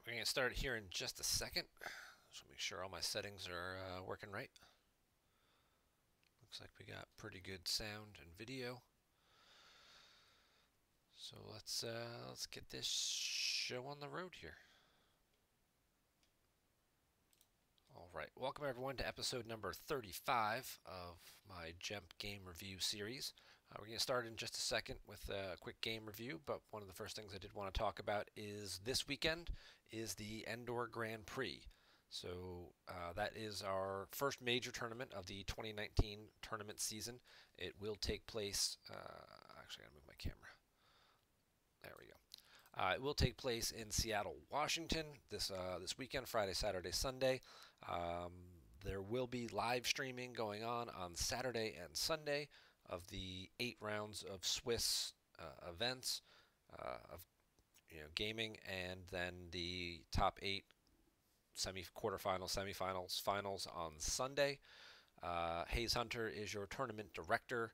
We're going to get started here in just a second. So make sure all my settings are working right. Looks like we got pretty good sound and video. So let's get this show on the road here. All right, welcome everyone to episode number 35 of my GEMP Game Review Series. We're going to start in just a second with a quick game review, but one of the first things I did want to talk about is this weekend is the Endor Grand Prix. So that is our first major tournament of the 2019 tournament season. It will take place, actually I gotta move my camera. There we go. It will take place in Seattle, Washington this weekend, Friday, Saturday, Sunday. There will be live streaming going on Saturday and Sunday of the 8 rounds of Swiss events of gaming, and then the top 8 quarterfinals, semifinals, finals on Sunday. Hayes Hunter is your tournament director.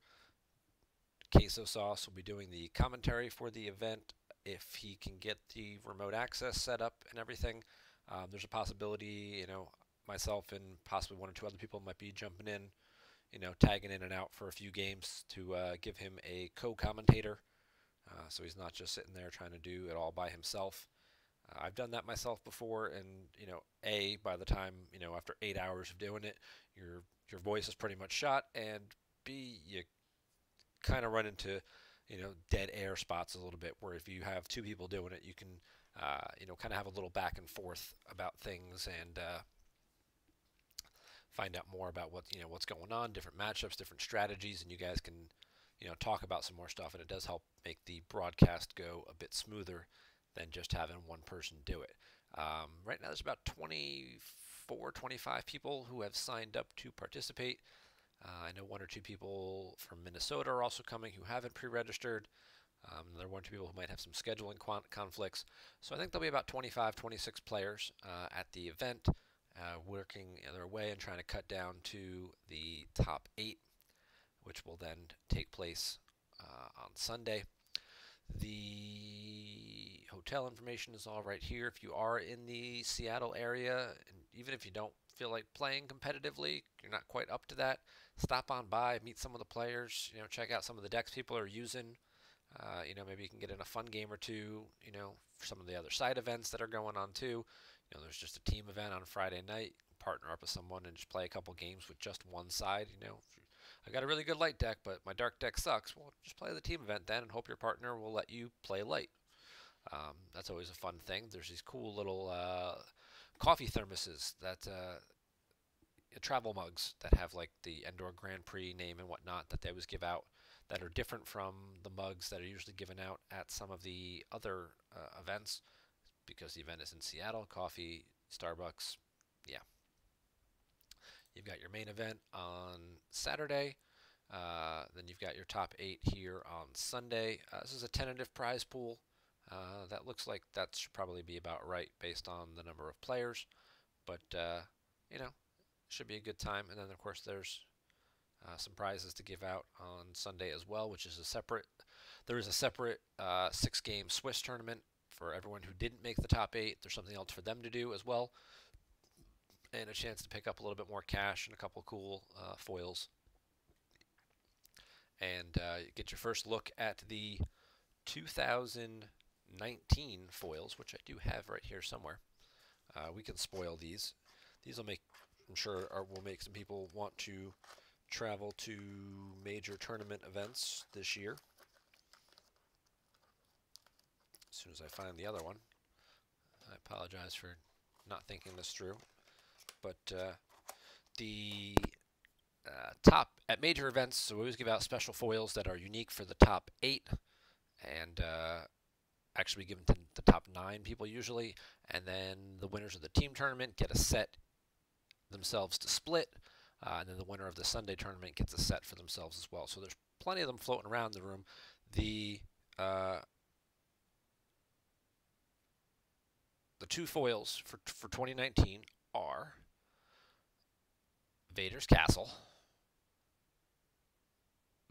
Queso Sauce will be doing the commentary for the event. If he can get the remote access set up and everything, there's a possibility, myself and possibly one or two other people might be jumping in, tagging in and out for a few games to give him a co-commentator, so he's not just sitting there trying to do it all by himself. I've done that myself before, and A, by the time after 8 hours of doing it, your voice is pretty much shot, and B, you kind of run into dead air spots a little bit, where if you have two people doing it, you can kind of have a little back and forth about things and find out more about what's going on, different matchups, different strategies, and you guys can talk about some more stuff, and it does help make the broadcast go a bit smoother than just having one person do it. Right now there's about 24, 25 people who have signed up to participate. I know one or two people from Minnesota are also coming who haven't pre-registered. There are one or two people who might have some scheduling conflicts. So I think there'll be about 25, 26 players at the event, working their way and trying to cut down to the top 8, which will then take place on Sunday. The hotel information is all right here. If you are in the Seattle area, and even if you don't feel like playing competitively, you're not quite up to that, stop on by, meet some of the players, check out some of the decks people are using. Maybe you can get in a fun game or two, for some of the other side events that are going on too. There's just a team event on Friday night. Partner up with someone and just play a couple games with just one side. I got a really good light deck, but my dark deck sucks. Well, just play the team event then and hope your partner will let you play light. That's always a fun thing. There's these cool little coffee thermoses that travel mugs that have like the Endor Grand Prix name and whatnot that they always give out, that are different from the mugs that are usually given out at some of the other events, because the event is in Seattle. Coffee, Starbucks, yeah. You've got your main event on Saturday. Then you've got your top 8 here on Sunday. This is a tentative prize pool. That looks like that should probably be about right based on the number of players. But, should be a good time. And then, of course, there's some prizes to give out on Sunday as well, which is there is a separate 6-game Swiss tournament for everyone who didn't make the top 8. There's something else for them to do as well, and a chance to pick up a little bit more cash and a couple cool foils. And get your first look at the 2019 foils, which I do have right here somewhere. We can spoil these. These will make, I'm sure, will make some people want to travel to major tournament events this year. As soon as I find the other one. I apologize for not thinking this through. But the top at major events, so we always give out special foils that are unique for the top 8, and actually given to the top 9 people usually, and then the winners of the team tournament get a set themselves to split, and then the winner of the Sunday tournament gets a set for themselves as well. So there's plenty of them floating around the room. The 2 foils for 2019 are Vader's Castle.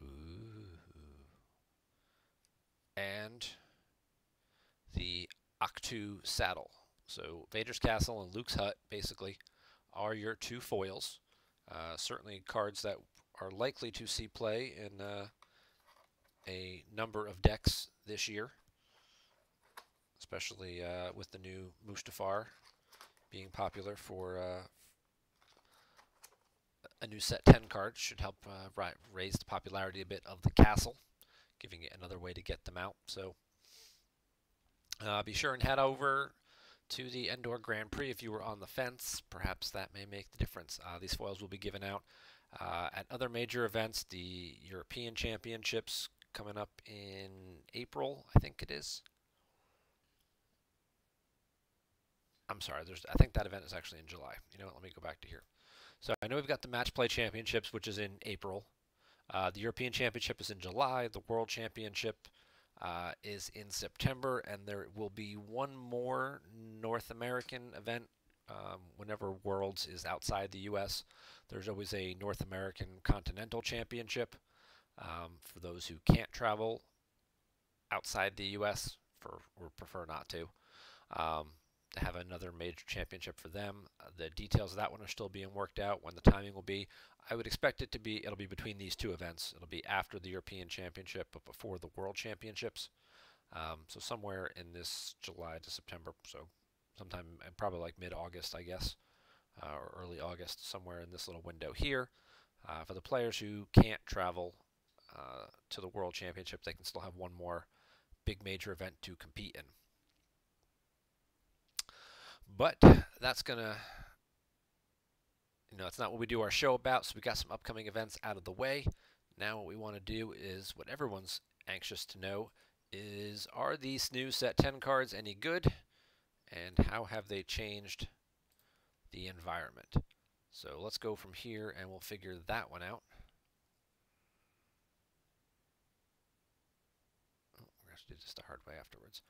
Ooh. And the Octu Saddle. So Vader's Castle and Luke's Hut basically are your two foils. Certainly cards that are likely to see play in a number of decks this year, especially with the new Mustafar being popular for a new set 10 card. Should help raise the popularity a bit of the castle, giving it another way to get them out. So be sure and head over to the Endor Grand Prix if you were on the fence. Perhaps that may make the difference. These foils will be given out at other major events, the European Championships coming up in April, I think it is. I'm sorry, I think that event is actually in July. You know what, let me go back to here. So I know we've got the Match Play Championships, which is in April. The European Championship is in July. The World Championship is in September, and there will be one more North American event. Whenever Worlds is outside the U.S., there's always a North American Continental Championship for those who can't travel outside the U.S. or prefer not to. To have another major championship for them. The details of that one are still being worked out. When the timing will be, I would expect it'll be between these two events. It'll be after the European Championship, but before the World Championships. So somewhere in this July to September. So sometime probably like mid-August, I guess, or early August, somewhere in this little window here. For the players who can't travel to the World Championship, they can still have one more big major event to compete in. But that's gonna, it's not what we do our show about. So we got some upcoming events out of the way. Now what we want to do is what everyone's anxious to know is, are these new set 10 cards any good, and how have they changed the environment? So let's go from here and we'll figure that one out. Oh, we're going to do this the hard way afterwards.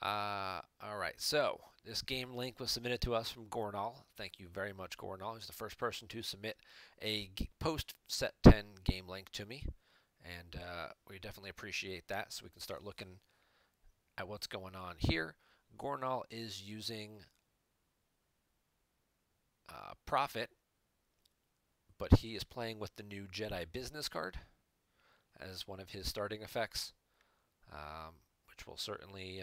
All right, so this game link was submitted to us from Gornall. Thank you very much, Gornall. He's the first person to submit a post set 10 game link to me, and we definitely appreciate that, so we can start looking at what's going on here. Gornall is using Profit, but he is playing with the new Jedi Business card as one of his starting effects. Which will certainly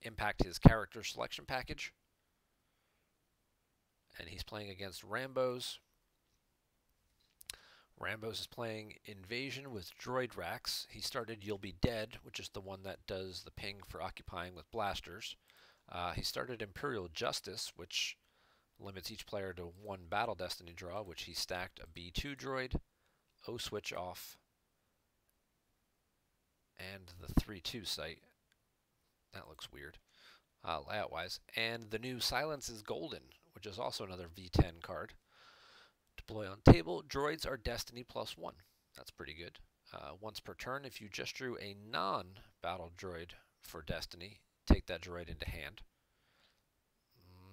impact his character selection package. And he's playing against Rambows. Rambows is playing Invasion with Droid Racks. He started You'll Be Dead, which is the one that does the ping for occupying with blasters. He started Imperial Justice, which limits each player to one Battle Destiny draw, which he stacked a B2 droid, O switch off, and the 3-2 site. That looks weird, layout-wise. And the new Silence is Golden, which is also another V10 card. Deploy on table. Droids are Destiny +1. That's pretty good. Once per turn, if you just drew a non-battle droid for Destiny, take that droid into hand.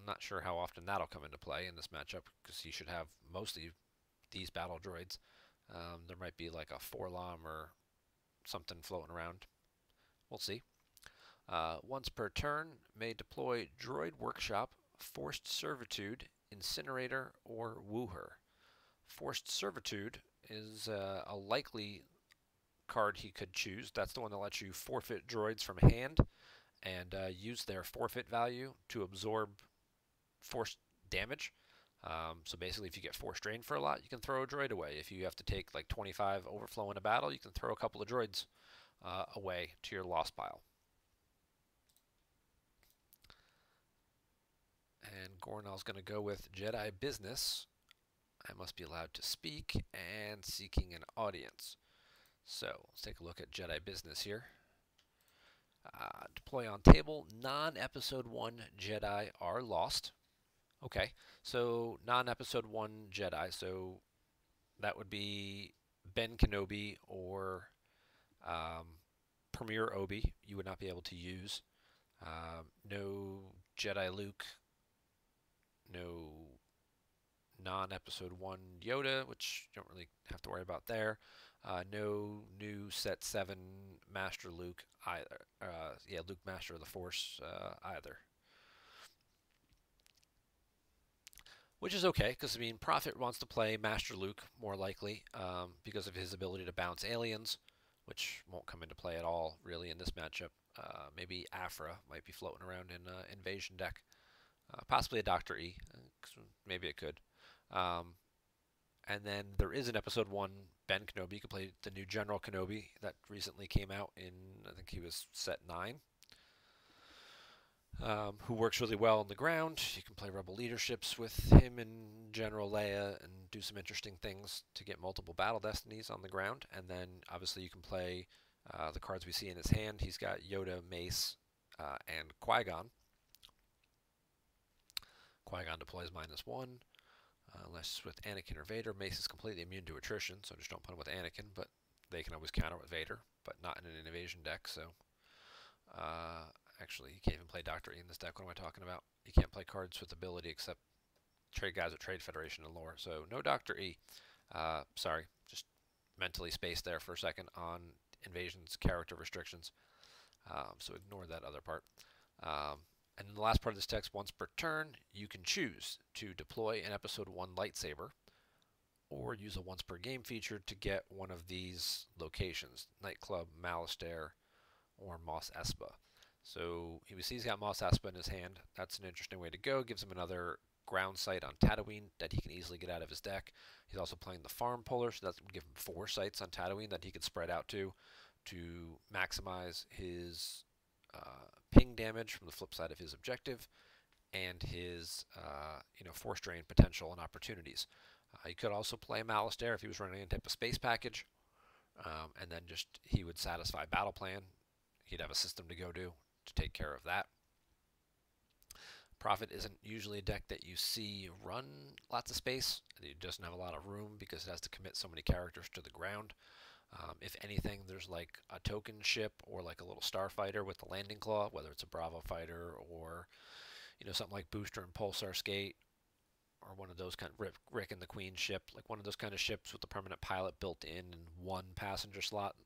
Not sure how often that'll come into play in this matchup, because he should have mostly these battle droids. There might be like a 4-LOM or something floating around. We'll see. Once per turn, may deploy Droid Workshop, Forced Servitude, Incinerator, or Wooher. Forced Servitude is a likely card he could choose. That's the one that lets you forfeit droids from hand and use their forfeit value to absorb force damage. So basically, if you get force drained for a lot, you can throw a droid away. If you have to take like 25 overflow in a battle, you can throw a couple of droids away to your loss pile. And Gornall's going to go with Jedi Business. I must be allowed to speak, and seeking an audience. So let's take a look at Jedi Business here. Deploy on table. Non-Episode 1 Jedi are lost. Okay, so non-Episode 1 Jedi, so that would be Ben Kenobi or Premier Obi. You would not be able to use. No Jedi Luke. No non-Episode 1 Yoda, which you don't really have to worry about there. No new Set 7 Master Luke either. Yeah, Luke Master of the Force either. which is okay because I mean Prophet wants to play Master Luke more likely because of his ability to bounce aliens, which won't come into play at all really in this matchup. Maybe Afra might be floating around in Invasion deck, possibly a Doctor E, maybe it could. Um, and then there is an Episode 1 Ben Kenobi. You can play the new General Kenobi that recently came out in, I think he was set 9, who works really well on the ground. You can play Rebel leaderships with him and General Leia and do some interesting things to get multiple battle destinies on the ground. And then obviously you can play the cards we see in his hand. He's got Yoda, Mace, and Qui-Gon. Qui-Gon deploys -1. Unless with Anakin or Vader. Mace is completely immune to attrition, so just don't put him with Anakin, but they can always counter with Vader, but not in an invasion deck, so... actually, you can't even play Dr. E in this deck. What am I talking about? You can't play cards with ability except trade guys with Trade Federation and lore, so no Dr. E. Sorry, just mentally spaced there for a second on Invasion's character restrictions, so ignore that other part. And in the last part of this text, once per turn, you can choose to deploy an Episode 1 lightsaber or use a once per game feature to get one of these locations, Nightclub, Malastare, or Mos Espa. So he he's got Mos Espa in his hand. That's an interesting way to go. Gives him another ground site on Tatooine that he can easily get out of his deck. He's also playing the Farm Puller, so that would give him 4 sites on Tatooine that he could spread out to maximize his ping damage from the flip side of his objective and his force drain potential and opportunities. He could also play Malastare if he was running any type of space package, and then just he would satisfy battle plan. He'd have a system to go to take care of that. Prophet isn't usually a deck that you see run lots of space. It doesn't have a lot of room because it has to commit so many characters to the ground. If anything, there's like a token ship or like a little starfighter with the landing claw, whether it's a Bravo fighter or something like Booster and Pulsar Skate, or one of those kind of Rick and the Queen ship, like one of those kind of ships with the permanent pilot built in and 1 passenger slot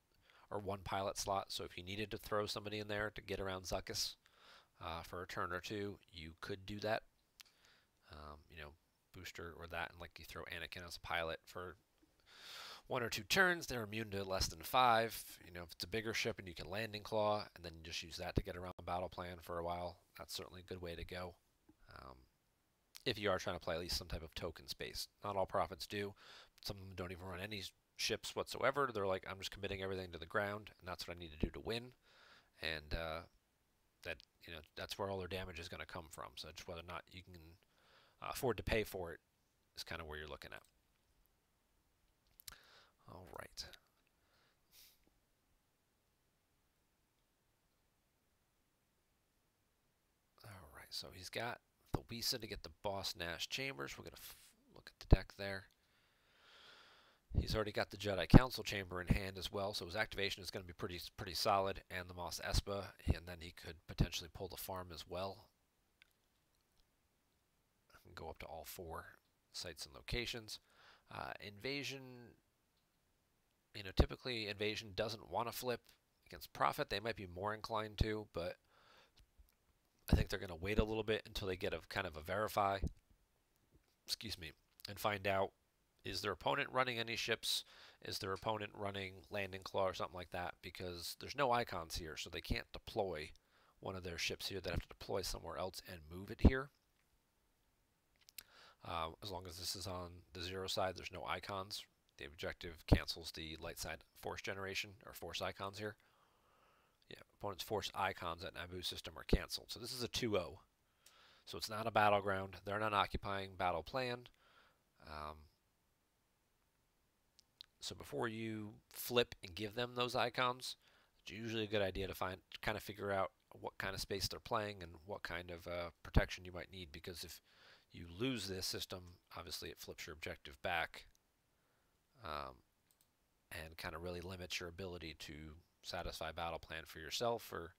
or 1 pilot slot. So if you needed to throw somebody in there to get around Zuckuss for a turn or 2, you could do that. Booster or that, and like you throw Anakin as a pilot for 1 or 2 turns, they're immune to less than 5. If it's a bigger ship and you can landing claw, and then you just use that to get around the battle plan for a while, that's certainly a good way to go. If you are trying to play at least some type of token space. Not all Prophets do. Some of them don't even run any ships whatsoever. They're like, I'm just committing everything to the ground, and that's what I need to do to win. And that's where all their damage is going to come from. So just whether or not you can afford to pay for it is kind of where you're looking at. All right. All right, so he's got the Wisa to get the Boss Nash Chambers. We're going to look at the deck there. He's already got the Jedi Council Chamber in hand as well, so his activation is going to be pretty solid, and the Mos Espa, and then he could potentially pull the farm as well. And go up to all 4 sites and locations. Invasion, typically Invasion doesn't want to flip against Prophet. They might be more inclined to, but I think they're going to wait a little bit until they get a kind of a verify, and find out, is their opponent running any ships? Is their opponent running landing claw or something like that? Because there's no icons here, so they can't deploy one of their ships here. They have to deploy somewhere else and move it here. As long as this is on the 0 side, there's no icons. The objective cancels the light side force generation or force icons here. Yeah, opponent's force icons at Naboo system are canceled. So this is a 2-0. So it's not a battleground. They're not occupying battle plan. So before you flip and give them those icons, it's usually a good idea to kind of figure out what kind of space they're playing and what kind of protection you might need, because if you lose this system, obviously it flips your objective back and kind of really limits your ability to satisfy battle plan for yourself or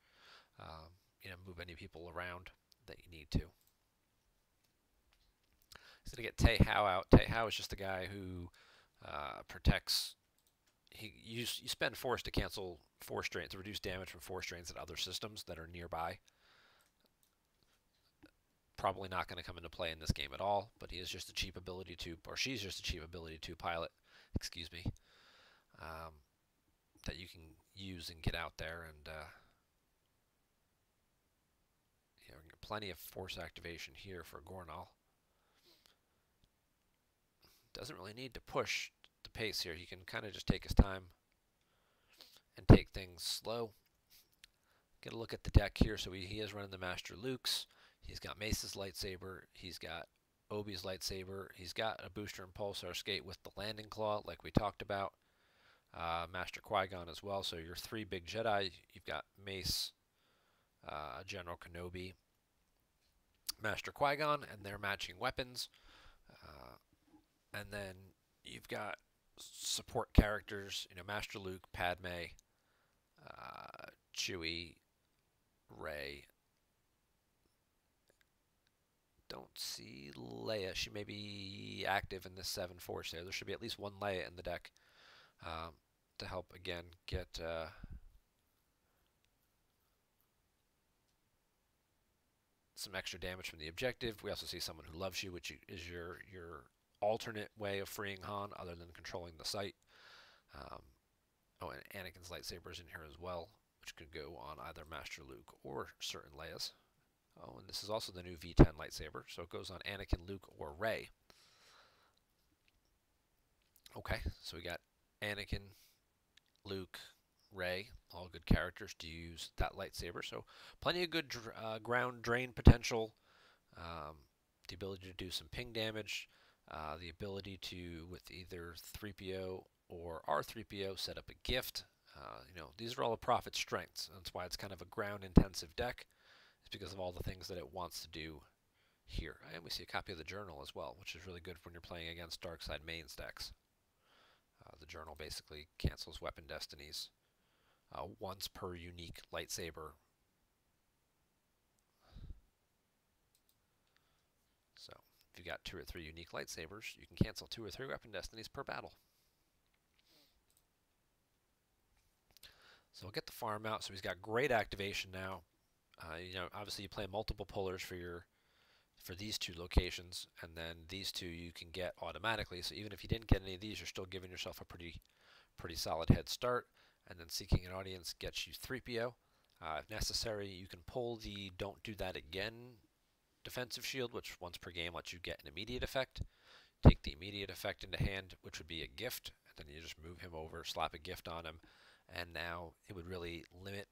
move any people around that you need to. He's going to get Te Hao out. Te Hao is just the guy who protects. You spend force to cancel force drains, to reduce damage from force drains at other systems that are nearby. probably not going to come into play in this game at all, but he is just a cheap ability to, or she's just a cheap ability to pilot, excuse me, that you can use and get out there, and plenty of force activation here for Gornall. Doesn't really need to push the pace here. He can kind of just take his time and take things slow. Get a look at the deck here. So he is running the Master Luke's. He's got Mace's lightsaber. He's got Obi's lightsaber. He's got a booster and pulsar skate with the landing claw, like we talked about. Master Qui-Gon as well. So your 3 big Jedi. You've got Mace, General Kenobi, Master Qui-Gon, and their matching weapons. And then you've got support characters, Master Luke, Padme, Chewie, Rey. Don't see Leia. She may be active in this 7 Force there. There should be at least one Leia in the deck to help, again, get some extra damage from the objective. We also see someone who loves you, which is your alternate way of freeing Han other than controlling the site. Oh, and Anakin's lightsaber is in here as well, which could go on either Master Luke or certain Leia's. Oh, and this is also the new V10 lightsaber, so it goes on Anakin, Luke, or Rey. Okay, so we got Anakin, Luke, Rey, all good characters to use that lightsaber. So plenty of good ground drain potential, the ability to do some ping damage, the ability to, with either 3PO or R3PO, set up a gift. These are all the Prophet's strengths. That's why it's kind of a ground-intensive deck. It's because of all the things that it wants to do here. And we see a copy of the journal as well, which is really good when you're playing against Darkside mains decks. The journal basically cancels weapon destinies once per unique lightsaber. So if you've got 2 or 3 unique lightsabers, you can cancel 2 or 3 weapon destinies per battle. So we'll get the farm out. So he's got great activation now. Obviously you play multiple pullers for these 2 locations, and then these 2 you can get automatically. So even if you didn't get any of these, you're still giving yourself a pretty solid head start. And then Seeking an Audience gets you 3PO. If necessary, you can pull the Don't Do That Again defensive shield, which once per game lets you get an immediate effect. Take the immediate effect into hand, which would be a gift, and then you just move him over, slap a gift on him, and now it would really limit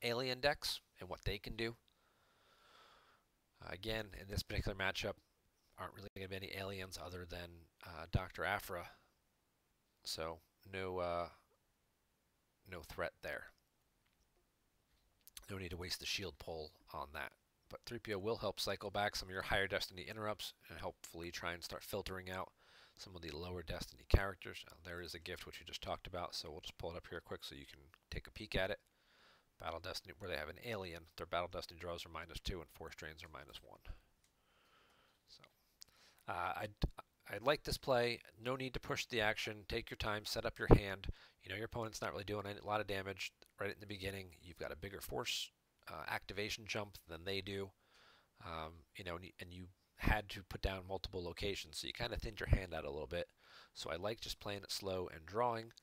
alien decks and what they can do. Again, in this particular matchup, aren't really going to be any aliens other than Dr. Aphra, so no threat there. No need to waste the shield pull on that. But 3PO will help cycle back some of your higher destiny interrupts and hopefully try and start filtering out some of the lower destiny characters. Now, there is a gift which we just talked about, so we'll just pull it up here quick so you can take a peek at it. Battle Destiny, where they have an alien, their Battle Destiny draws are -2 and Force Drains are -1. So I like this play. No need to push the action. Take your time, set up your hand. Your opponent's not really doing a lot of damage right in the beginning. You've got a bigger force activation jump than they do. And you had to put down multiple locations, so you kind of thinned your hand out a little bit. So I like just playing it slow and drawing.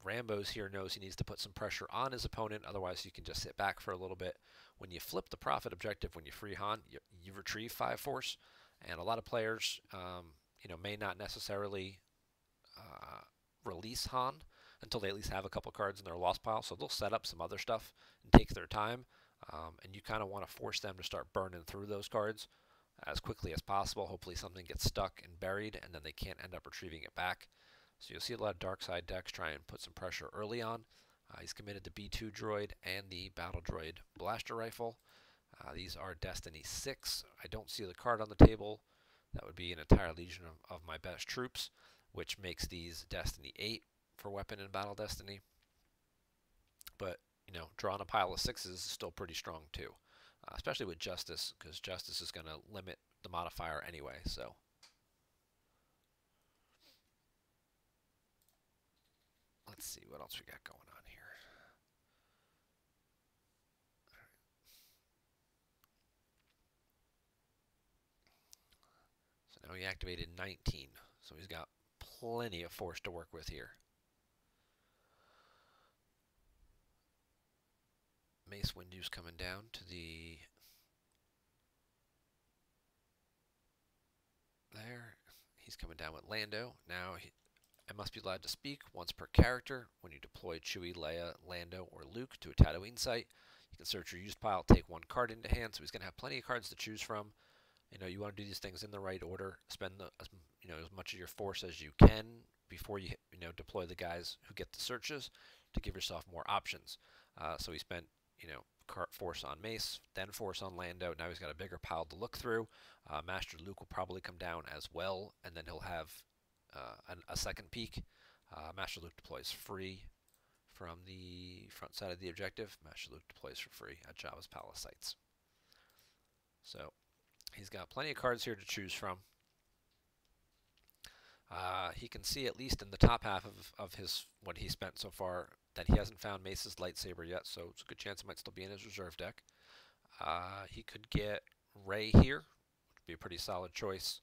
Rambows here knows he needs to put some pressure on his opponent, otherwise you can just sit back for a little bit. When you flip the Prophet objective, when you free Han, you retrieve 5 force, and a lot of players may not necessarily release Han until they at least have a couple cards in their lost pile, so they'll set up some other stuff and take their time, and you kind of want to force them to start burning through those cards as quickly as possible. Hopefully something gets stuck and buried, and then they can't end up retrieving it back. So you'll see a lot of dark side decks try and put some pressure early on. He's committed the B2 droid and the battle droid blaster rifle. These are Destiny 6. I don't see the card on the table. That would be an entire legion of my best troops, which makes these Destiny 8 for weapon and battle destiny. But, drawing a pile of 6s is still pretty strong too, especially with Justice, because Justice is going to limit the modifier anyway. So let's see what else we got going on here. Oh, he activated 19, so he's got plenty of force to work with here. Mace Windew's coming down to the... There. He's coming down with Lando. Now, I must be allowed to speak once per character. When you deploy Chewie, Leia, Lando, or Luke to a Tatooine site, you can search your used pile, take one card into hand, so he's going to have plenty of cards to choose from. You know, you want to do these things in the right order. Spend as much of your force as you can before you deploy the guys who get the searches to give yourself more options. So he spent force on Mace, then force on Lando. Now he's got a bigger pile to look through. Master Luke will probably come down as well, and then he'll have a second peek. Master Luke deploys free from the front side of the objective. Master Luke deploys for free at Jabba's palace sites. So he's got plenty of cards here to choose from. He can see, at least in the top half of his what he spent so far, that he hasn't found Mace's lightsaber yet, so it's a good chance it might still be in his reserve deck. He could get Rey here, which would be a pretty solid choice.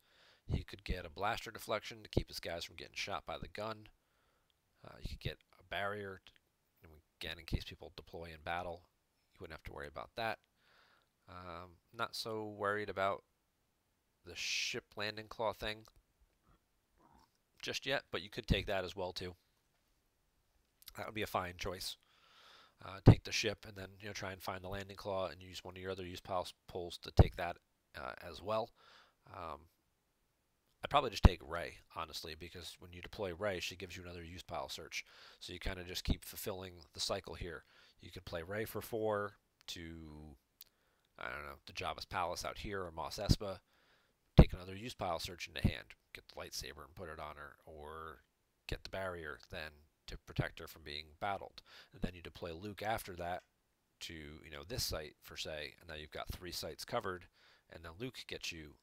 He could get a blaster deflection to keep his guys from getting shot by the gun. You could get a barrier, again, in case people deploy in battle. You wouldn't have to worry about that. Not so worried about the ship landing claw thing just yet, but you could take that as well too. That would be a fine choice. Take the ship and then try and find the landing claw and use one of your other use pulls to take that as well. I'd probably just take Rey, honestly, because when you deploy Rey, she gives you another use pile search. So you kind of just keep fulfilling the cycle here. You could play Rey for 4 to, I don't know, the Jabba's palace out here or Mos Espa. Take another use pile search into hand. Get the lightsaber and put it on her, or get the barrier then to protect her from being battled. And then you deploy Luke after that to this site for say, and now you've got 3 sites covered, and then Luke gets you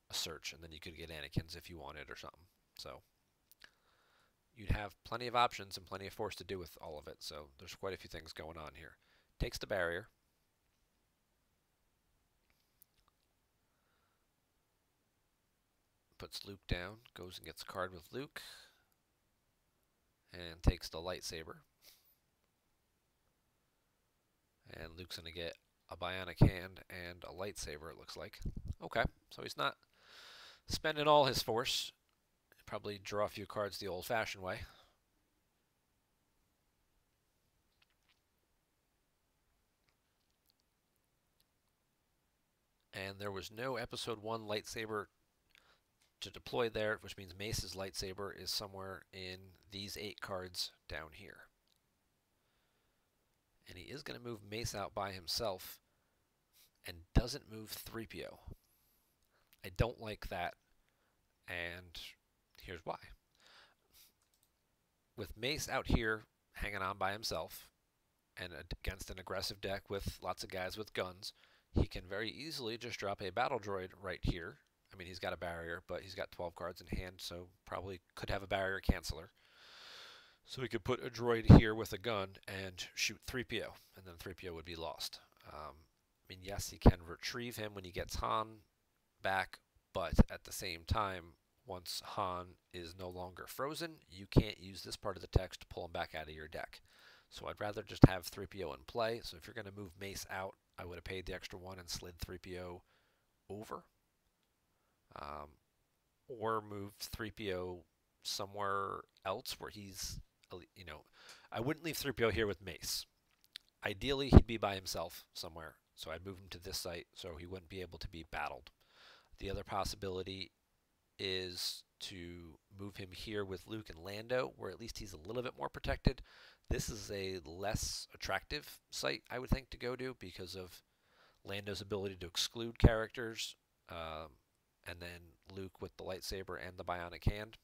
a search, and then you could get Anakin's if you wanted or something. So you'd have plenty of options and plenty of force to do with all of it. So there's quite a few things going on here. Takes the barrier. Puts Luke down, goes and gets a card with Luke, and takes the lightsaber. And Luke's going to get a bionic hand and a lightsaber, it looks like. Okay, so he's not spending all his force. Probably draw a few cards the old-fashioned way. And there was no Episode 1 lightsaber to deploy there, which means Mace's lightsaber is somewhere in these 8 cards down here. And he is going to move Mace out by himself and doesn't move 3PO. I don't like that, and here's why. With Mace out here hanging on by himself and against an aggressive deck with lots of guys with guns, he can very easily just drop a battle droid right here. I mean, he's got a barrier, but he's got 12 cards in hand, so probably could have a barrier canceller. So he could put a droid here with a gun and shoot 3PO, and then 3PO would be lost. I mean, yes, he can retrieve him when he gets Han back, but at the same time, once Han is no longer frozen, you can't use this part of the text to pull him back out of your deck. So I'd rather just have 3PO in play. So if you're going to move Mace out, I would have paid the extra 1 and slid 3PO over. Or moved 3PO somewhere else where he's, I wouldn't leave 3PO here with Mace. Ideally, he'd be by himself somewhere. So I'd move him to this site so he wouldn't be able to be battled. The other possibility is to move him here with Luke and Lando, where at least he's a little bit more protected. This is a less attractive site, I would think, to go to because of Lando's ability to exclude characters, and then Luke with the lightsaber and the bionic hand.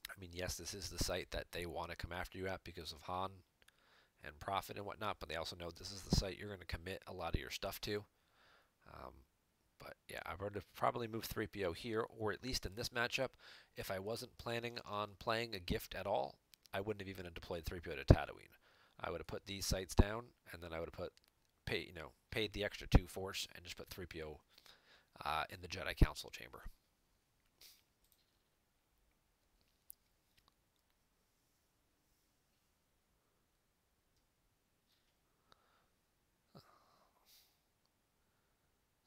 I mean, yes, this is the site that they want to come after you at because of Han and Prophet and whatnot, but they also know this is the site you're going to commit a lot of your stuff to. But yeah, I would have probably moved 3PO here, or at least in this matchup, if I wasn't planning on playing a gift at all, I wouldn't have even deployed 3PO to Tatooine. I would have put these sites down, and then I would have paid the extra 2 force and just put 3PO in the Jedi Council chamber.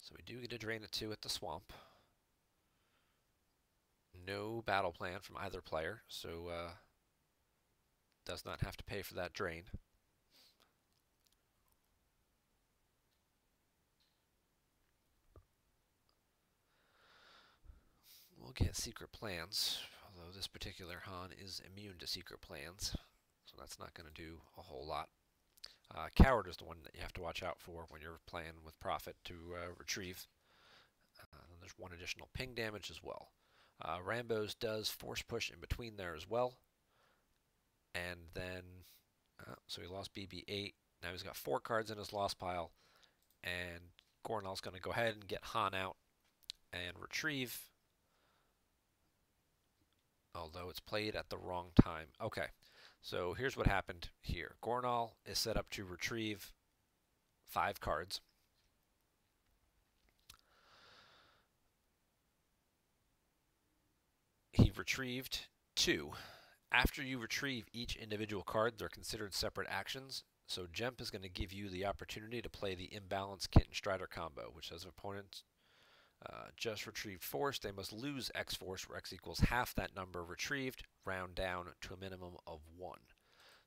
So we do get a drain at 2 at the swamp. No battle plan from either player, so does not have to pay for that drain. We'll get secret plans, although this particular Han is immune to secret plans, so that's not going to do a whole lot. Coward is the one that you have to watch out for when you're playing with Prophet to retrieve. And there's one additional ping damage as well. Rambows does force push in between there as well. And then, so he lost BB-8. Now he's got 4 cards in his lost pile. And Gornall's going to go ahead and get Han out and retrieve. Although it's played at the wrong time. Okay, so here's what happened here. Gornall is set up to retrieve 5 cards. He retrieved 2. After you retrieve each individual card, they're considered separate actions. So GEMP is going to give you the opportunity to play the Imbalance Kitten Strider combo, which says if opponents just retrieved force, they must lose X force, where X equals half that number retrieved, round down to a minimum of 1.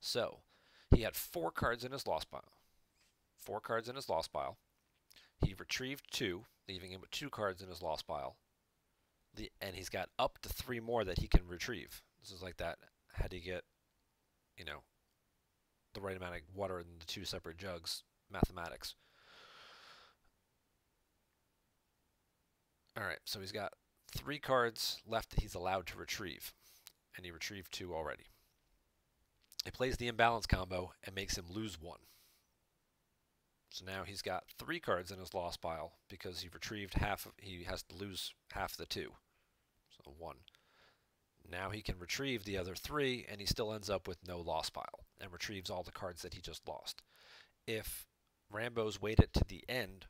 So he had 4 cards in his lost pile. 4 cards in his lost pile. He retrieved 2, leaving him with 2 cards in his lost pile. And he's got up to 3 more that he can retrieve. This is like that. How do you get, you know, the right amount of water in the 2 separate jugs? Mathematics. Alright, so he's got 3 cards left that he's allowed to retrieve. And he retrieved 2 already. He plays the imbalance combo and makes him lose 1. So now he's got 3 cards in his lost pile because he retrieved half of, he has to lose half the 2. So 1. Now he can retrieve the other 3 and he still ends up with no lost pile and retrieves all the cards that he just lost. If Rambows waited to the end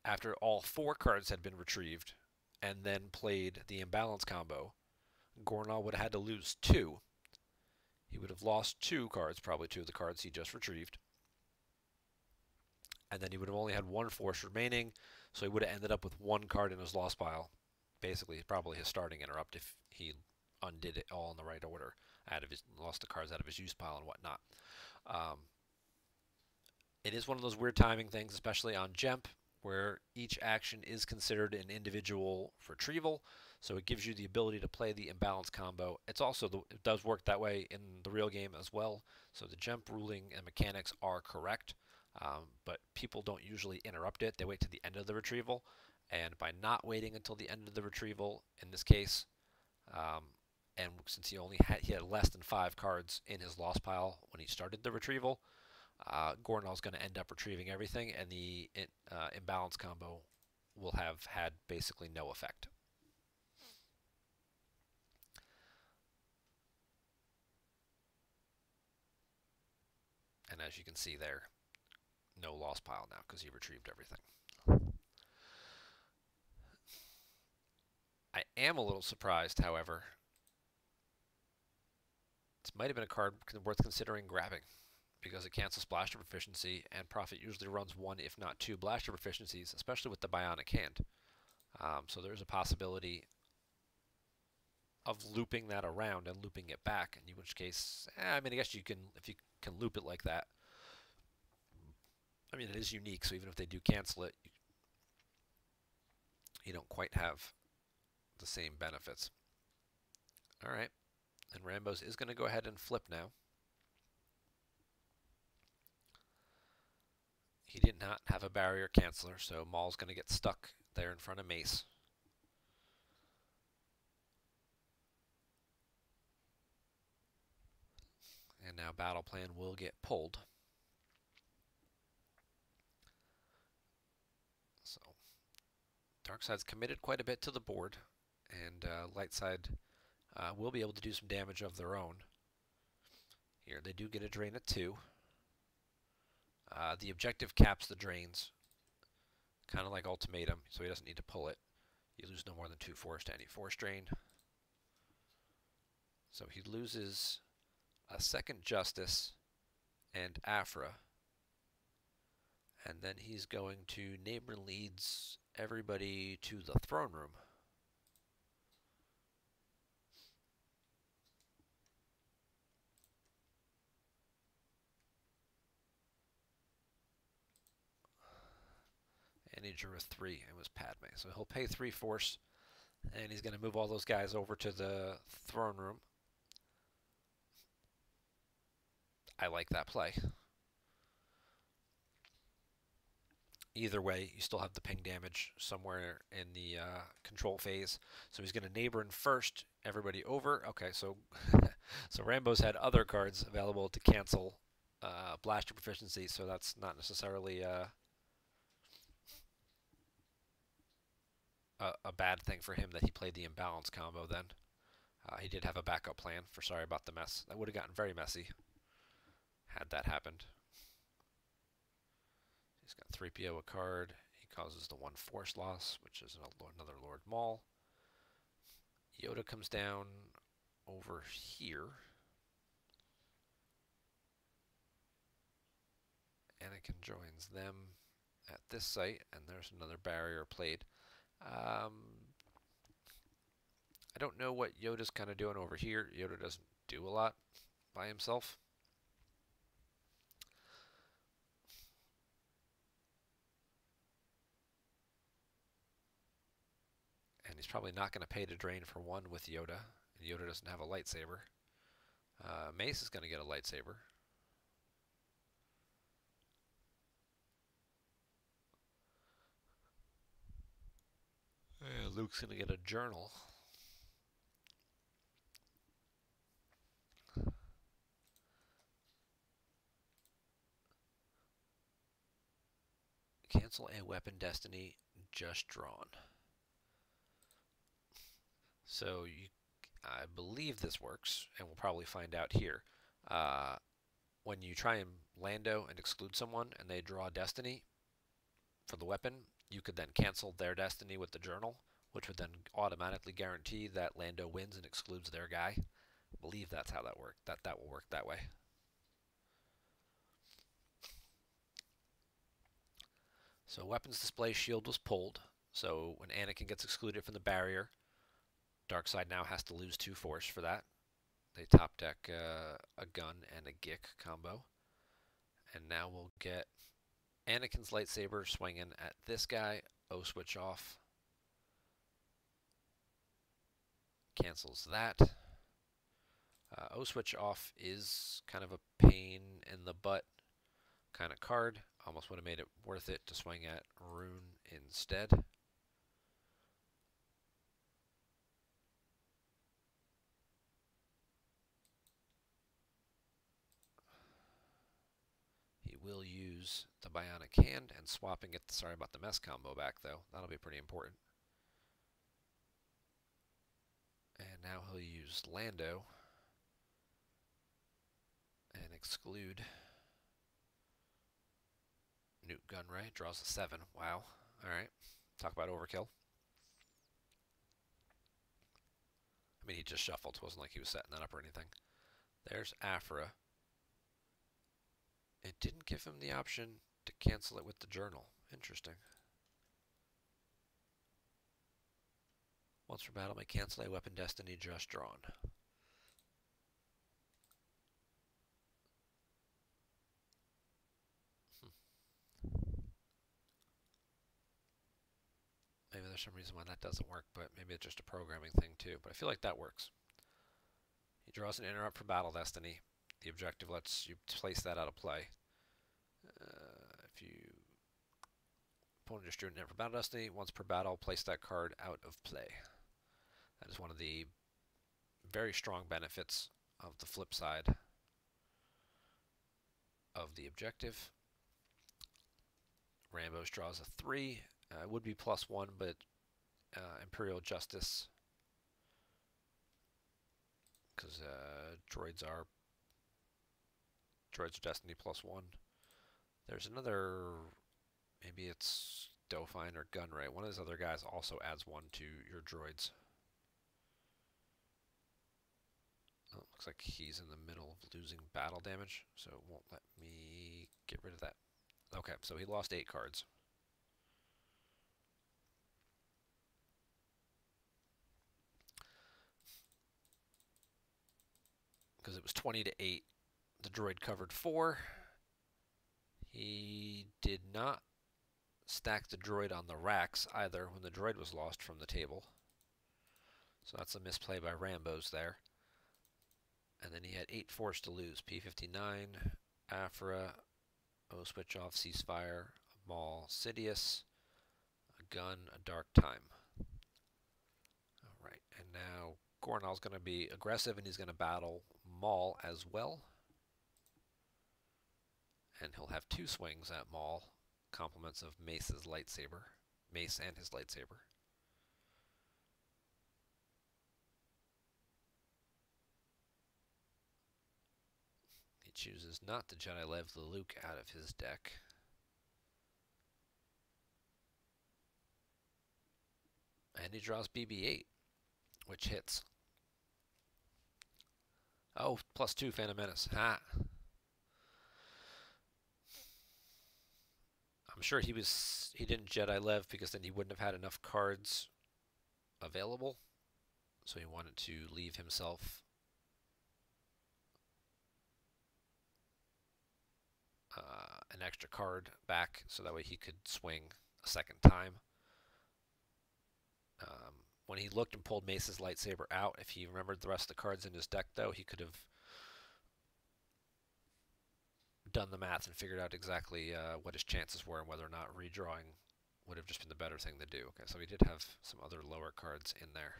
after all 4 cards had been retrieved and then played the imbalance combo, Gornall would have had to lose 2. He would have lost 2 cards, probably 2 of the cards he just retrieved. And then he would have only had 1 force remaining, so he would have ended up with 1 card in his lost pile. Basically, probably his starting interrupt if he undid it all in the right order, lost the cards out of his use pile and whatnot. It is one of those weird timing things, especially on GEMP, where each action is considered an individual retrieval. So it gives you the ability to play the imbalance combo. It's also it does work that way in the real game as well. So the GEMP ruling and mechanics are correct, but people don't usually interrupt it. They wait to the end of the retrieval, and by not waiting until the end of the retrieval, in this case, and since he had less than 5 cards in his lost pile when he started the retrieval, Gornall's going to end up retrieving everything, and the imbalance combo will have had basically no effect. And as you can see there, no lost pile now because he retrieved everything. I am a little surprised, however. This might have been a card worth considering grabbing because it cancels blaster proficiency, and Prophet usually runs 1 if not 2 blaster proficiencies, especially with the bionic hand. So there's a possibility of looping that around and looping it back, in which case, I mean, I guess you can, if you can loop it like that. I mean, it is unique, so even if they do cancel it, you don't quite have the same benefits. Alright, and Rambows is going to go ahead and flip now. He did not have a barrier canceller, so Maul's going to get stuck there in front of Mace. And now Battle Plan will get pulled. So Darkside's committed quite a bit to the board, and Lightside will be able to do some damage of their own. Here, they do get a drain at 2. The objective caps the drains. kind of like Ultimatum, so he doesn't need to pull it. You lose no more than 2 force to any force drain. So he loses a second Justice and Afra. And then he's going to Neighbor leads everybody to the throne room. And he drew a 3. It was Padme. So he'll pay 3 force, and he's going to move all those guys over to the throne room. I like that play. Either way, you still have the ping damage somewhere in the control phase. So he's going to neighbor in first, everybody over. Okay, so so Rambows had other cards available to cancel blaster proficiency, so that's not necessarily a bad thing for him that he played the imbalance combo then. He did have a backup plan for sorry about the mess. That would have gotten very messy had that happened. He's got 3PO a card. He causes the 1 force loss, which is another Lord Maul. Yoda comes down over here. Anakin joins them at this site, and there's another barrier played. I don't know what Yoda's kind of doing over here. Yoda doesn't do a lot by himself. And he's probably not going to pay to drain for 1 with Yoda. And Yoda doesn't have a lightsaber. Mace is going to get a lightsaber. Luke's going to get a journal. Cancel a weapon destiny just drawn. So I believe this works, and we'll probably find out here. When you try and Lando and exclude someone and they draw destiny for the weapon, you could then cancel their destiny with the journal, which would then automatically guarantee that Lando wins and excludes their guy. I believe that's how that worked. That will work that way. So weapons display shield was pulled. So when Anakin gets excluded from the barrier, Darkseid now has to lose 2 force for that. They top deck a gun and a Gick combo. And now we'll get Anakin's lightsaber swinging at this guy. O switch off. Cancels that. O switch off is kind of a pain in the butt kind of card. Almost would have made it worth it to swing at Rune instead. He will use the Bionic Hand and swapping it. Sorry about the mess combo back though. That'll be pretty important. And now he'll use Lando and exclude Newt Gunray. Draws a 7. Wow. Alright. Talk about overkill. I mean, he just shuffled. It wasn't like he was setting that up or anything. There's Afra. It didn't give him the option to cancel it with the journal. Interesting. Once per battle, may cancel a weapon destiny just drawn. Maybe there's some reason why that doesn't work, but maybe it's just a programming thing too. But I feel like that works. He draws an interrupt for battle destiny. The objective lets you place that out of play. If you opponent just drew an interrupt for battle destiny, once per battle, place that card out of play. That is one of the very strong benefits of the flip side of the objective. Rambows draws a 3. It would be +1, but Imperial Justice, because droids are Destiny +1. There's another, maybe it's Dauphine or Gunray. One of those other guys also adds 1 to your droids. Oh, looks like he's in the middle of losing battle damage, so it won't let me get rid of that. Okay, so he lost 8 cards. Because it was 20 to 8. The droid covered 4. He did not stack the droid on the racks either when the droid was lost from the table. So that's a misplay by Rambows there. And then he had 8 force to lose. P-59, Afra, O switch off, ceasefire, Maul, Sidious, a gun, a dark time. Alright, and now Gornall's going to be aggressive and he's going to battle Maul as well. And he'll have 2 swings at Maul, compliments of Mace's lightsaber. Mace and his lightsaber. He chooses not to Jedi Lev the Luke out of his deck. And he draws BB-8, which hits. Oh, +2 Phantom Menace. Ha! I'm sure he didn't Jedi Lev because then he wouldn't have had enough cards available. So he wanted to leave himself an extra card back so that way he could swing a second time. When he looked and pulled Mace's lightsaber out, if he remembered the rest of the cards in his deck, though, he could have done the math and figured out exactly what his chances were and whether or not redrawing would have just been the better thing to do. Okay, so he did have some other lower cards in there.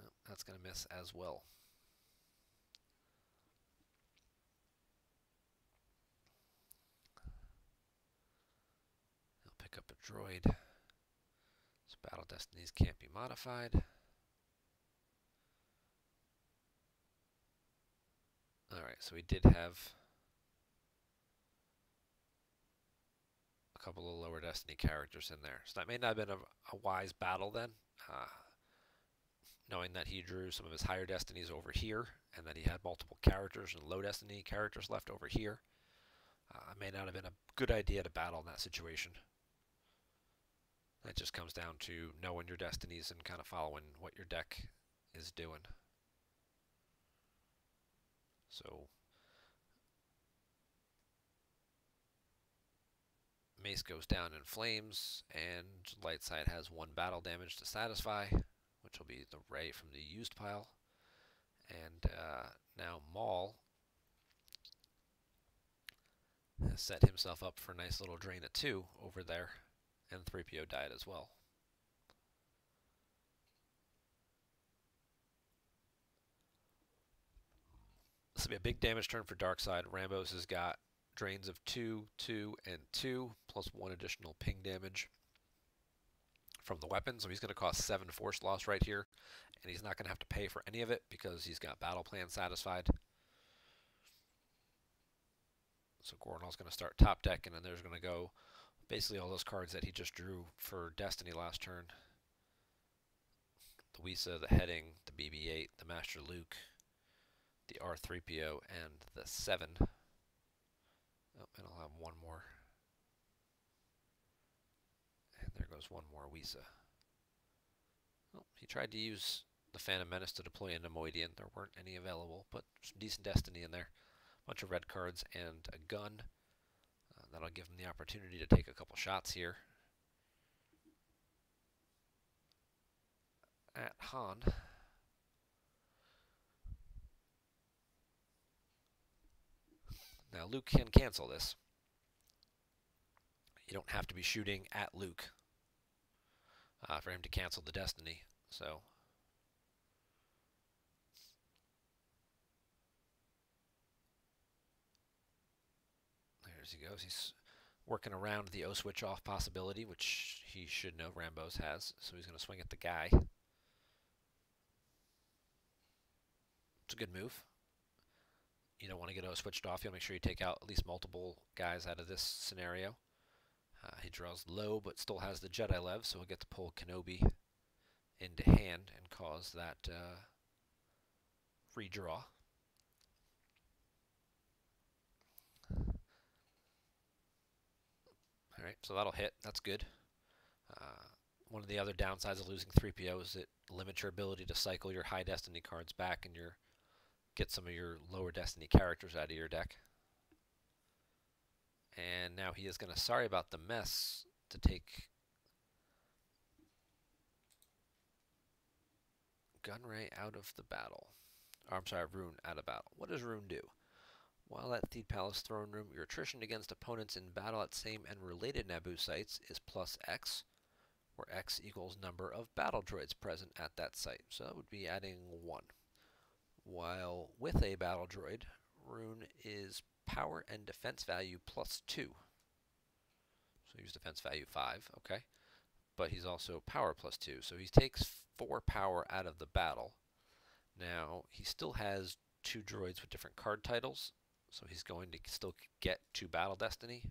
Oh, that's going to miss as well. He'll pick up a droid. So Battle Destinies can't be modified. Alright, so he did have a couple of lower Destiny characters in there. So that may not have been a wise battle then, knowing that he drew some of his higher Destinies over here, and that he had multiple characters and low Destiny characters left over here. It may not have been a good idea to battle in that situation. That just comes down to knowing your Destinies and kind of following what your deck is doing. So Mace goes down in flames, and light side has 1 battle damage to satisfy, which will be the Ray from the used pile. And now Maul has set himself up for a nice little drain at 2 over there, and 3PO died as well. This will be a big damage turn for Darkseid. Rambows has got drains of 2, 2, and 2, plus 1 additional ping damage from the weapon. So he's going to cost 7 force loss right here, and he's not going to have to pay for any of it because he's got battle plan satisfied. So Gornall's going to start top deck, and then there's going to go basically all those cards that he just drew for Destiny last turn. The Wisa, the Heading, the BB-8, the Master Luke, the R3PO, and the 7. Oh, and I'll have 1 more. And there goes 1 more Wisa. Well, he tried to use the Phantom Menace to deploy into Moidian. There weren't any available, but some decent Destiny in there. Bunch of red cards and a gun. That'll give him the opportunity to take a couple shots here at Han. Now Luke can cancel this. You don't have to be shooting at Luke for him to cancel the Destiny. So there he goes. He's working around the O switch off possibility, which he should know Rambows has. So he's going to swing at the guy. It's a good move. You don't want to get O switched off. You'll make sure you take out at least multiple guys out of this scenario. He draws low, but still has the Jedi Lev, so he'll get to pull Kenobi into hand and cause that redraw. Alright, so that'll hit. That's good. One of the other downsides of losing 3PO is it limits your ability to cycle your high destiny cards back and get some of your lower destiny characters out of your deck. And now he is going to sorry about the mess to take Gunray out of the battle. Or, I'm sorry, Rune out of battle. What does Rune do? While at Theed Palace Throne Room, your attrition against opponents in battle at same and related Naboo sites is plus X, where X equals number of battle droids present at that site. So that would be adding 1. While with a battle droid, Rune is power and defense value plus 2. So he's defense value 5, okay. But he's also power plus 2. So he takes 4 power out of the battle. Now, he still has 2 droids with different card titles, so he's going to still get 2 battle destiny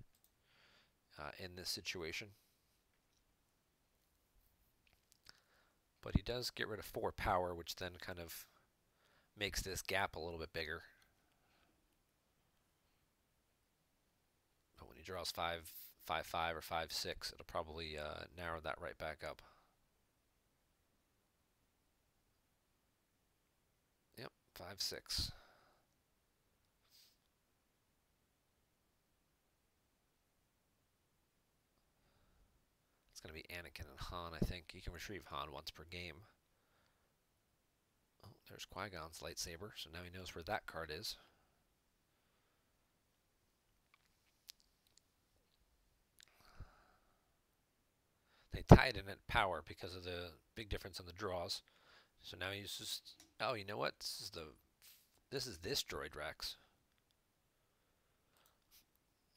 in this situation. But he does get rid of 4 power, which then kind of makes this gap a little bit bigger. But when he draws 5-5 or 5-6, it'll probably narrow that right back up. Yep, 5-6. It's going to be Anakin and Han, I think. You can retrieve Han once per game. Oh, there's Qui-Gon's lightsaber, so now he knows where that card is. They tied in at power because of the big difference in the draws. So now he's just, oh, you know what? This is this droid Rex.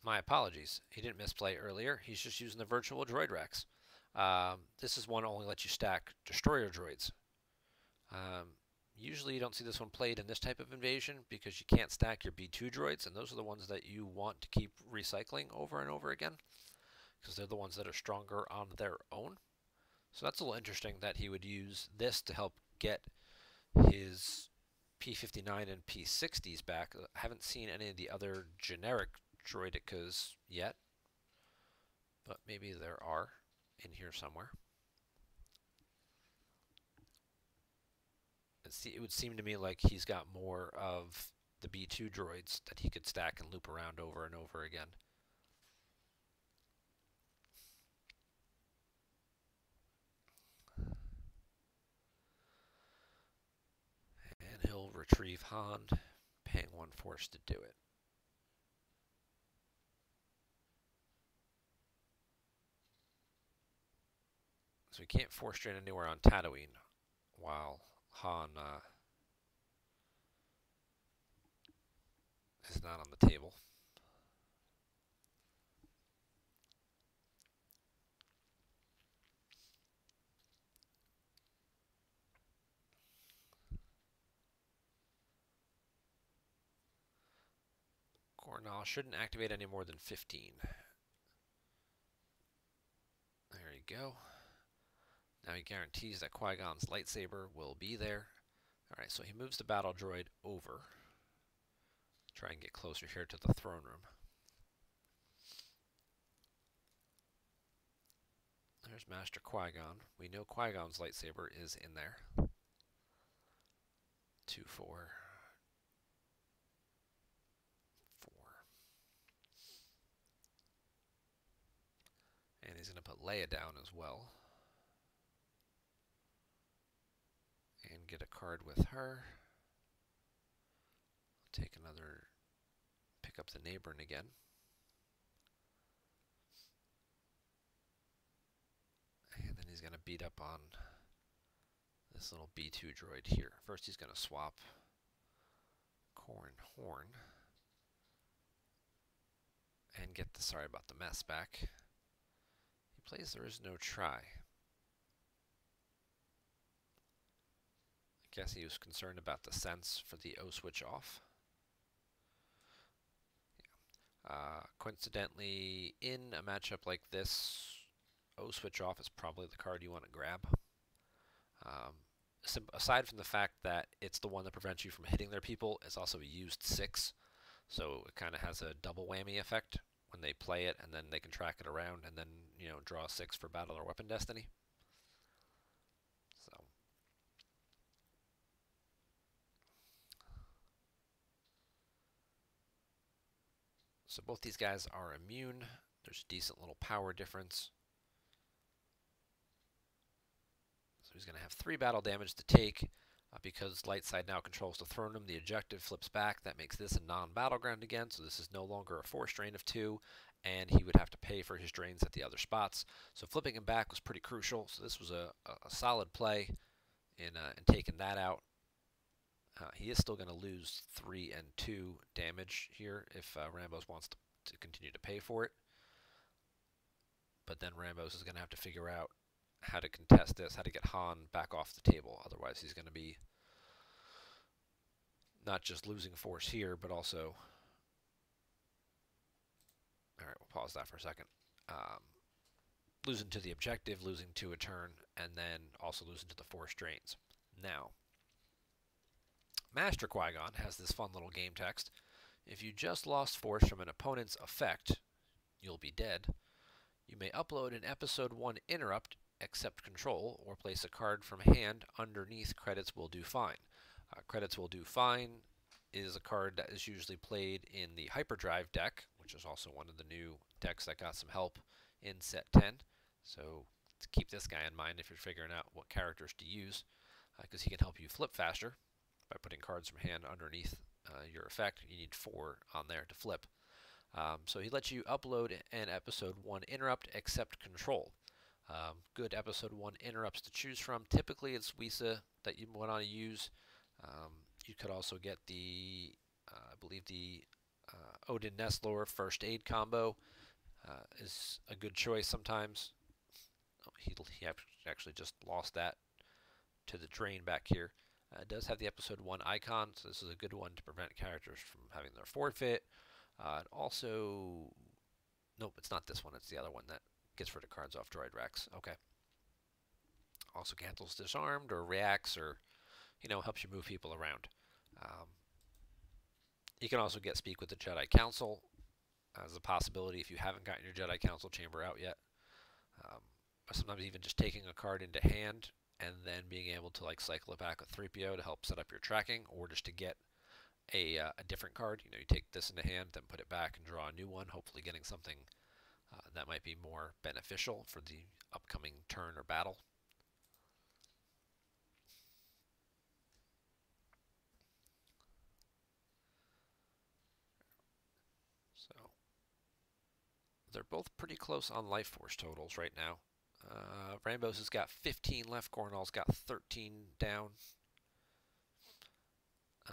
My apologies. He didn't misplay earlier. He's just using the virtual droid Rex. This is one that only lets you stack destroyer droids. Usually you don't see this one played in this type of invasion because you can't stack your B2 droids, and those are the ones that you want to keep recycling over and over again because they're the ones that are stronger on their own. So that's a little interesting that he would use this to help get his P59 and P60s back. I haven't seen any of the other generic droidicas yet, but maybe there are in here somewhere. It would seem to me like he's got more of the B2 droids that he could stack and loop around over and over again. And he'll retrieve Han, paying 1 force to do it. So we can't force drain anywhere on Tatooine while Han is not on the table. Gornall shouldn't activate any more than 15. There you go. Now he guarantees that Qui-Gon's lightsaber will be there. Alright, so he moves the battle droid over. Try and get closer here to the throne room. There's Master Qui-Gon. We know Qui-Gon's lightsaber is in there. 2, 4, 4. And he's going to put Leia down as well. And get a card with her. Take another, pick up the neighboring again. And then he's going to beat up on this little B2 droid here. First he's going to swap Corn Horn and get the sorry about the mess back. He plays There Is No Try. I guess he was concerned about the sense for the O switch off. Coincidentally, in a matchup like this, O Switch Off is probably the card you want to grab. Um, Aside from the fact that it's the one that prevents you from hitting their people, it's also a used 6, so it kind of has a double whammy effect when they play it, and then they can track it around and then, draw a 6 for Battle or Weapon Destiny. So, so both these guys are immune. There's a decent little power difference. So he's going to have 3 battle damage to take. Because Light Side now controls the throne room, the objective flips back. That makes this a non-battleground again, so this is no longer a force drain of 2, and he would have to pay for his drains at the other spots. So flipping him back was pretty crucial. So this was a solid play in taking that out. He is still going to lose 3 and 2 damage here if Rambows wants to continue to pay for it. But then Rambows is going to have to figure out how to contest this, how to get Han back off the table. Otherwise, he's going to be not just losing force here, but also... Alright, we'll pause that for a second. Losing to the objective, losing to a turn, and then also losing to the force drains. Now, Master Qui-Gon has this fun little game text. If you just lost force from an opponent's effect, you'll be dead. You may upload an Episode 1 interrupt, accept control, or place a card from hand underneath Credits Will Do Fine. Credits Will Do Fine is a card that is usually played in the Hyperdrive deck, which is also one of the new decks that got some help in Set 10. So to keep this guy in mind if you're figuring out what characters to use, because he can help you flip faster by putting cards from hand underneath your effect. You need 4 on there to flip. So he lets you upload an Episode 1 interrupt, accept control. Good Episode 1 interrupts to choose from. Typically it's Wisa that you want to use. You could also get the, I believe the Odin Nestlor First Aid combo is a good choice sometimes. Oh, he actually just lost that to the drain back here. It does have the Episode 1 icon, so this is a good one to prevent characters from having their forfeit. Also, nope, it's not this one. It's the other one that gets rid of cards off droid racks. Okay. Also cancels disarmed or reacts or, helps you move people around. You can also get Speak with the Jedi Council as a possibility if you haven't gotten your Jedi Council chamber out yet. Or sometimes even just taking a card into hand and then being able to cycle it back with 3PO to help set up your tracking, or just to get a different card. You take this into hand, then put it back and draw a new one, hopefully getting something that might be more beneficial for the upcoming turn or battle. So they're both pretty close on life force totals right now. Rambows has got 15 left, Gornall's got 13 down.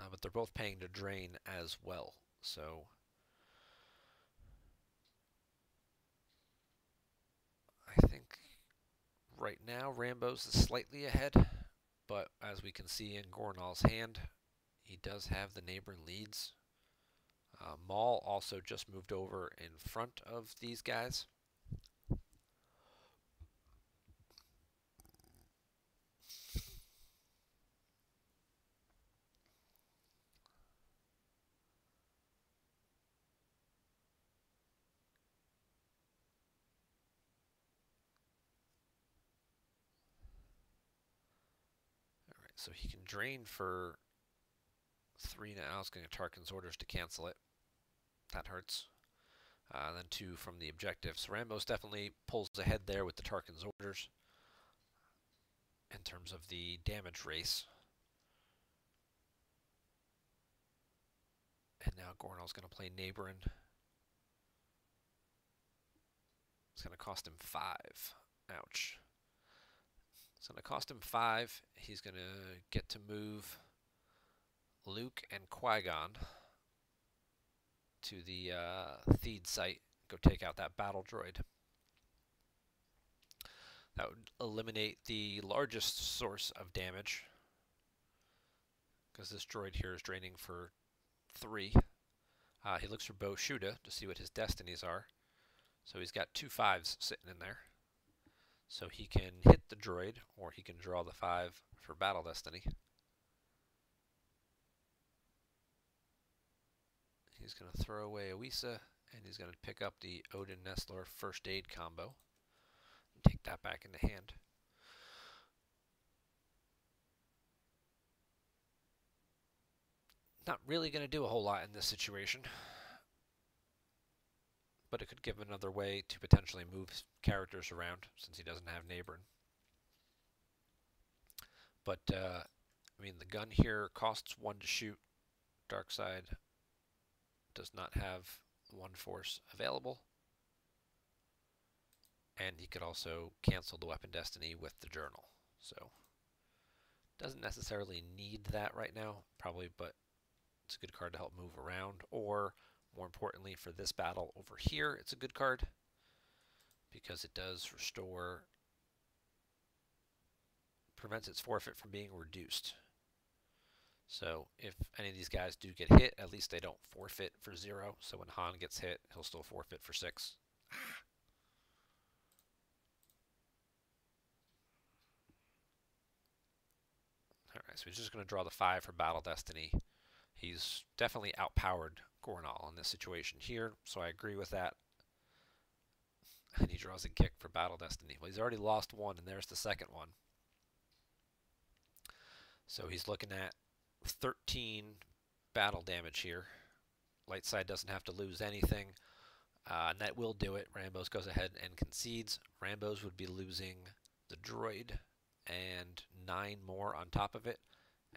But they're both paying to drain as well. So I think right now Rambows is slightly ahead, but as we can see in Gornall's hand, he does have the neighboring leads. Maul also just moved over in front of these guys. Alright, so he can drain for 3 now. It's going to Tarkin's orders to cancel it. That hurts. Then 2 from the objective. So Rambows definitely pulls ahead there with the Tarkin's orders in terms of the damage race. And now Gornall's going to play Neighborin. It's going to cost him 5. Ouch. It's going to cost him 5. He's going to get to move Luke and Qui-Gon to the Theed site. Go take out that battle droid. That would eliminate the largest source of damage, because this droid here is draining for 3. He looks for Bo Shuda to see what his destinies are. So he's got 2 5s sitting in there. So he can hit the droid, or he can draw the 5 for Battle Destiny. He's going to throw away Awisa, and he's going to pick up the Odin Nestler First Aid combo and take that back into hand. Not really going to do a whole lot in this situation, but it could give him another way to potentially move characters around since he doesn't have Neighborin. But, I mean, the gun here costs 1 to shoot. Darkside does not have 1 force available. And he could also cancel the Weapon Destiny with the Journal. So, doesn't necessarily need that right now, probably, but it's a good card to help move around. Or, more importantly, for this battle over here, it's a good card because it does restore, prevents its forfeit from being reduced. So if any of these guys do get hit, at least they don't forfeit for 0. So when Han gets hit, he'll still forfeit for 6. Alright, so he's just going to draw the 5 for Battle Destiny. He's definitely outpowered Gornall in this situation here, so I agree with that. And he draws a kick for Battle Destiny. Well, he's already lost 1, and there's the second one. So he's looking at 13 battle damage here. Light side doesn't have to lose anything. And that will do it. Rambows goes ahead and concedes. Rambows would be losing the droid and 9 more on top of it.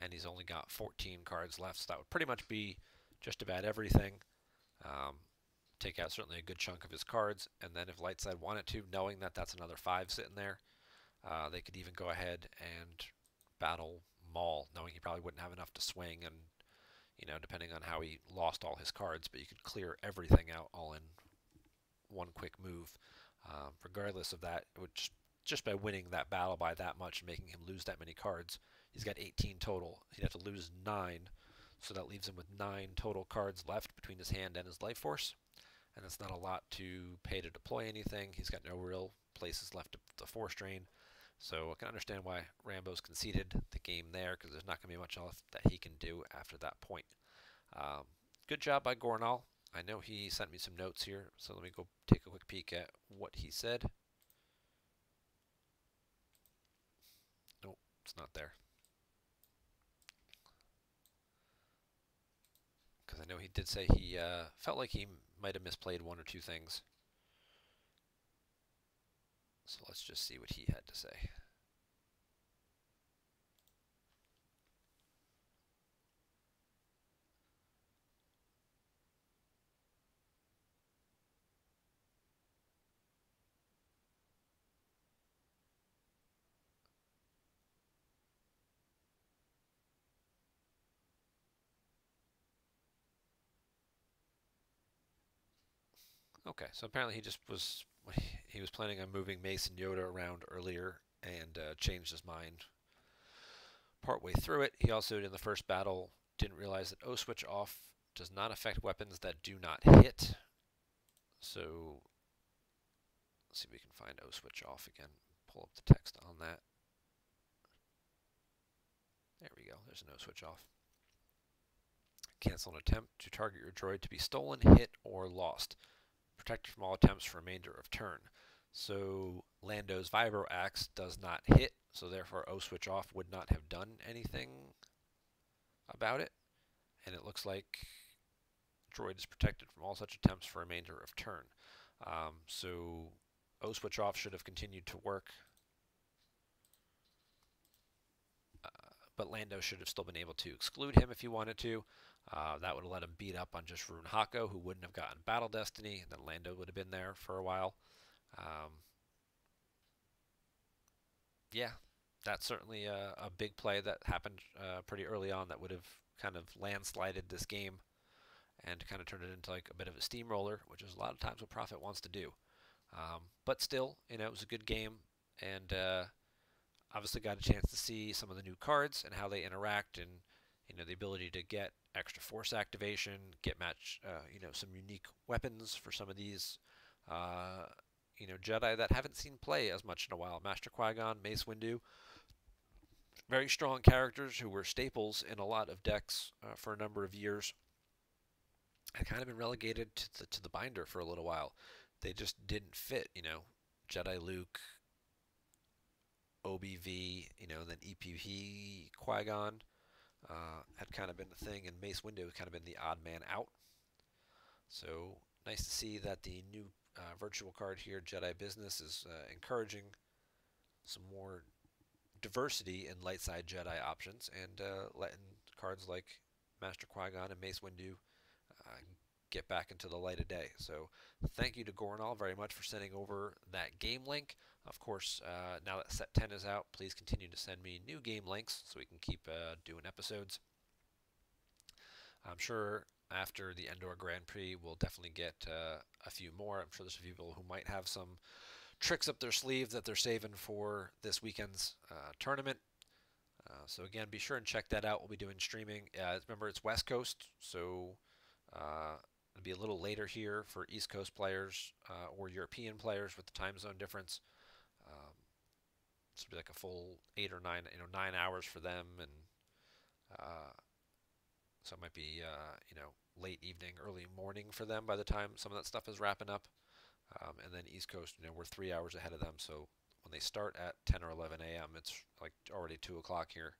And he's only got 14 cards left, so that would pretty much be just about everything. Take out certainly a good chunk of his cards, and then if Lightside wanted to, knowing that that's another 5 sitting there, they could even go ahead and battle Maul, knowing he probably wouldn't have enough to swing, and depending on how he lost all his cards, but you could clear everything out all in one quick move. Regardless of that, it would just by winning that battle by that much and making him lose that many cards, he's got 18 total. He'd have to lose 9, so that leaves him with 9 total cards left between his hand and his life force. And that's not a lot to pay to deploy anything. He's got no real places left to force drain. So I can understand why Rambo's conceded the game there, because there's not going to be much else that he can do after that point. Good job by Gornall. I know he sent me some notes here, so let me go take a quick peek at what he said. Nope, it's not there. Because I know he did say he felt like he might have misplayed 1 or 2 things. So let's just see what he had to say. Okay, so apparently he was planning on moving Mace and Yoda around earlier and changed his mind partway through it. He also, in the first battle, didn't realize that O switch off does not affect weapons that do not hit. So let's see if we can find O switch off again. Pull up the text on that. There we go. There's an O switch off. Cancel an attempt to target your droid to be stolen, hit, or lost. Protected from all attempts for remainder of turn. So Lando's Vibro Axe does not hit, so therefore O switch off would not have done anything about it. And it looks like droid is protected from all such attempts for remainder of turn. So O switch off should have continued to work, but Lando should have still been able to exclude him if he wanted to. That would have let him beat up on just Rune Hako, who wouldn't have gotten Battle Destiny, and then Lando would have been there for a while. Yeah, that's certainly a big play that happened pretty early on that would have kind of landslided this game and kind of turned it into like a bit of a steamroller, which is a lot of times what Prophet wants to do. But still, it was a good game, and obviously got a chance to see some of the new cards and how they interact, and the ability to get extra force activation, get some unique weapons for some of these, Jedi that haven't seen play as much in a while. Master Qui-Gon, Mace Windu, very strong characters who were staples in a lot of decks for a number of years. Had kind of been relegated to the binder for a little while. They just didn't fit, Jedi Luke, OBV, then EPP Qui-Gon had kind of been the thing, and Mace Windu had kind of been the odd man out. So nice to see that the new virtual card here, Jedi Business, is encouraging some more diversity in light side Jedi options and letting cards like Master Qui-Gon and Mace Windu get back into the light of day. So thank you to Gornall very much for sending over that game link. Of course, now that set 10 is out, please continue to send me new game links so we can keep doing episodes. I'm sure after the Endor Grand Prix, we'll definitely get a few more. I'm sure there's people who might have some tricks up their sleeve that they're saving for this weekend's tournament. So again, be sure and check that out. We'll be doing streaming. Remember, it's West Coast, so it'll be a little later here for East Coast players or European players with the time zone difference. This will be like a full 8 or 9, 9 hours for them, and so it might be late evening, early morning for them by the time some of that stuff is wrapping up. And then East Coast, we're 3 hours ahead of them, so when they start at 10 or 11 a.m., it's like already 2 o'clock here,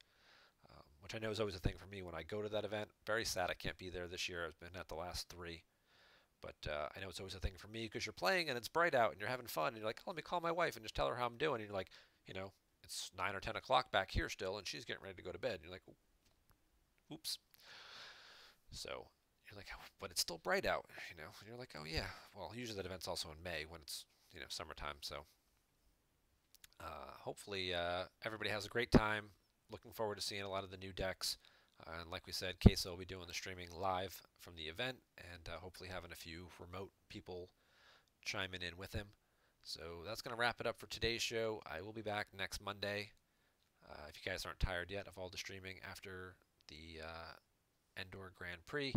which I know is always a thing for me when I go to that event. Very sad I can't be there this year. I've been at the last 3. But I know it's always a thing for me because you're playing and it's bright out and you're having fun and you're like, oh, let me call my wife and just tell her how I'm doing. And you're like, it's 9 or 10 o'clock back here still and she's getting ready to go to bed. And you're like, oops. So you're like, but it's still bright out, and you're like, oh yeah. Well, usually that event's also in May when it's, summertime. So hopefully everybody has a great time. Looking forward to seeing a lot of the new decks. And like we said, Queso will be doing the streaming live from the event and hopefully having a few remote people chiming in with him. So that's going to wrap it up for today's show. I will be back next Monday. If you guys aren't tired yet of all the streaming after the Endor Grand Prix,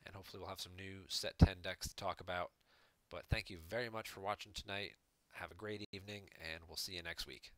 and hopefully we'll have some new set 10 decks to talk about. But thank you very much for watching tonight. Have a great evening, and we'll see you next week.